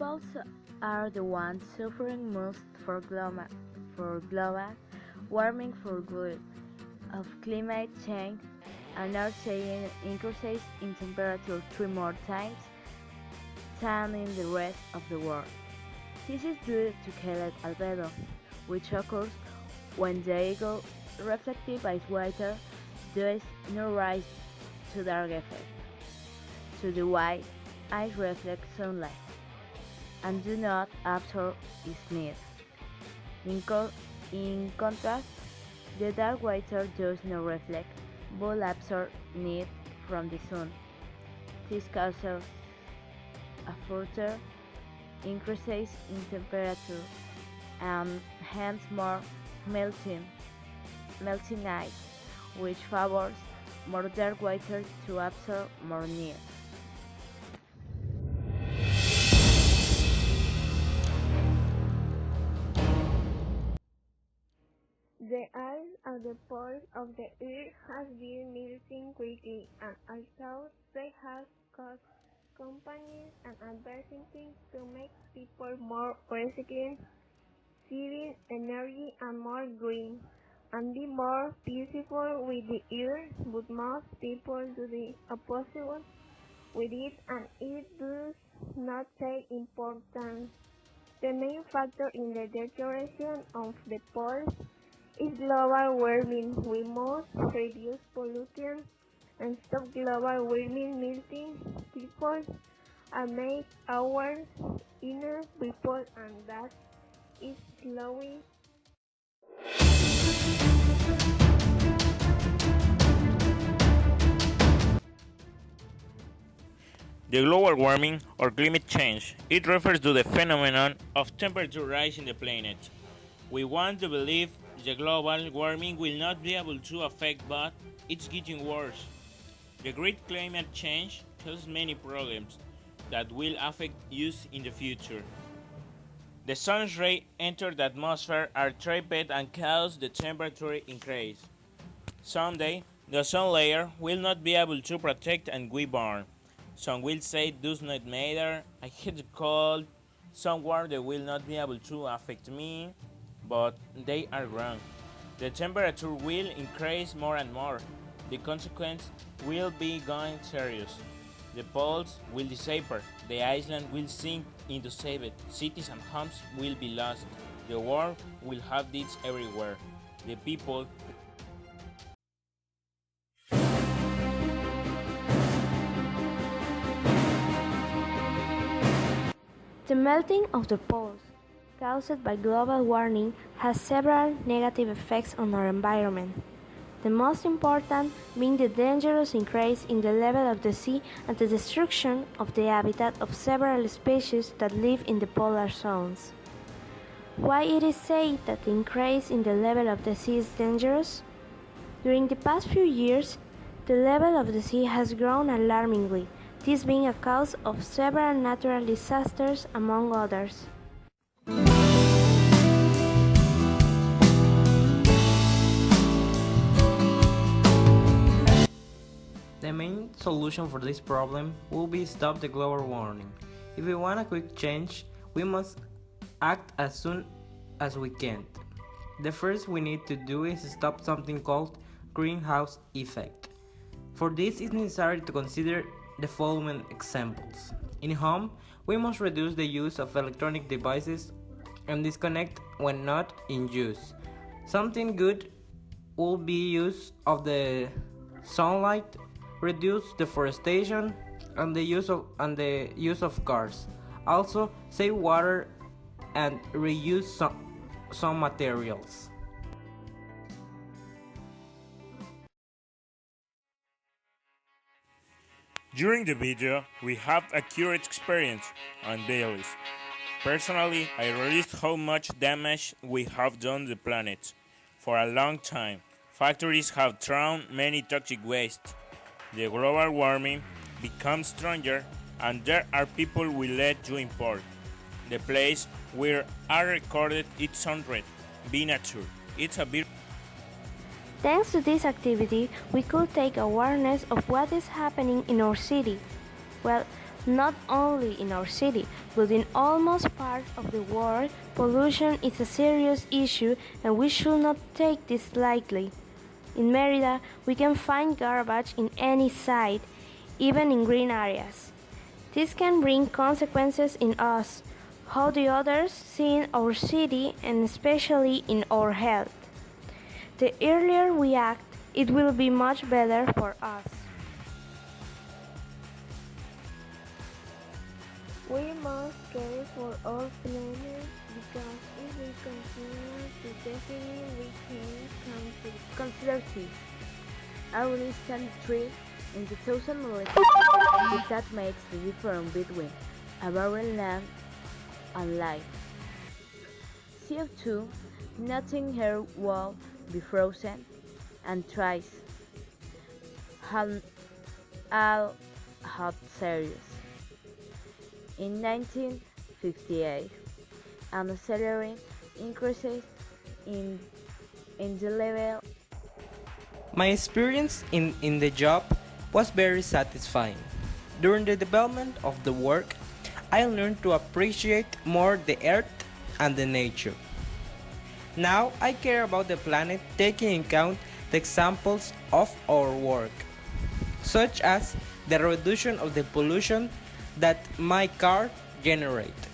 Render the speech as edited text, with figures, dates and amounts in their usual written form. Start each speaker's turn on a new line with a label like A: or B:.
A: peoples are the ones suffering most for global warming for good of climate change and are seeing increases in temperature 3 more times than in the rest of the world. This is due to Kelet albedo, which occurs when the eagle reflective ice water does not rise to dark effect, to the white ice reflects sunlight, and do not absorb its need. In contrast, the dark water does not reflect, but absorb need from the sun. This causes a further increases in temperature and hence more melting ice, which favors more dark water to absorb more need.
B: The ice at the poles of the Earth has been melting quickly, and although they have caused companies and adversity to make people more resilient, saving energy and more green, and be more peaceful with the Earth, but most people do the opposite with it, and it does not take importance. The main factor in the deterioration of the poles is global warming. We must reduce pollution and stop global warming melting people and make our inner people, and that is slowly.
C: The global warming or climate change, it refers to the phenomenon of temperature rise in the planet. We want to believe the global warming will not be able to affect, but it's getting worse. The great climate change causes many problems that will affect us in the future. The sun's rays enter the atmosphere, are trapped and cause the temperature increase. Someday, the ozone layer will not be able to protect and we burn. Some will say it does not matter, I hate the cold, somewhere they will not be able to affect me, but they are wrong. The temperature will increase more and more. The consequence will be going serious. The poles will disappear, the island will sink into saved, cities and homes will be lost. The world will have this everywhere. The people
A: The melting of the poles caused by global warming has several negative effects on our environment. The most important being the dangerous increase in the level of the sea and the destruction of the habitat of several species that live in the polar zones. Why it is said that the increase in the level of the sea is dangerous? During the past few years, the level of the sea has grown alarmingly, this being a cause of several natural disasters among others.
D: The main solution for this problem will be stop the global warming. If we want a quick change, we must act as soon as we can. The first we need to do is stop something called greenhouse effect. For this, it's necessary to consider the following examples. In home, we must reduce the use of electronic devices and disconnect when not in use. Something good will be use of the sunlight, reduce deforestation, and the use of cars. Also, save water and reuse some materials.
C: During the video, we have a current experience on dailies. Personally, I realized how much damage we have done to the planet. For a long time, factories have thrown many toxic waste. The global warming becomes stronger, and there are people we let you import. The place where are recorded its hundred, be nature. It's a bit.
A: Thanks to this activity, we could take awareness of what is happening in our city. Well,
E: Not only in our city, but in almost part of the world, pollution is a serious issue and we should not take this lightly. In Merida, we can find garbage in any site, even in green areas. This can bring consequences in us, how the others see in our city, and especially in our health. The earlier we act, it will be much better for us.
B: We must care for our planet because if we continue to definitely we can
A: Consider this. I released 23 in 2011. If that makes the difference between a barren land and life. CO2, nothing here will be frozen, and twice. All hot serious. In 1958, an accelerating increases in the level.
D: My experience in the job was very satisfying. During the development of the work, I learned to appreciate more the earth and the nature. Now I care about the planet taking into account the examples of our work, such as the reduction of the pollution that my car generates.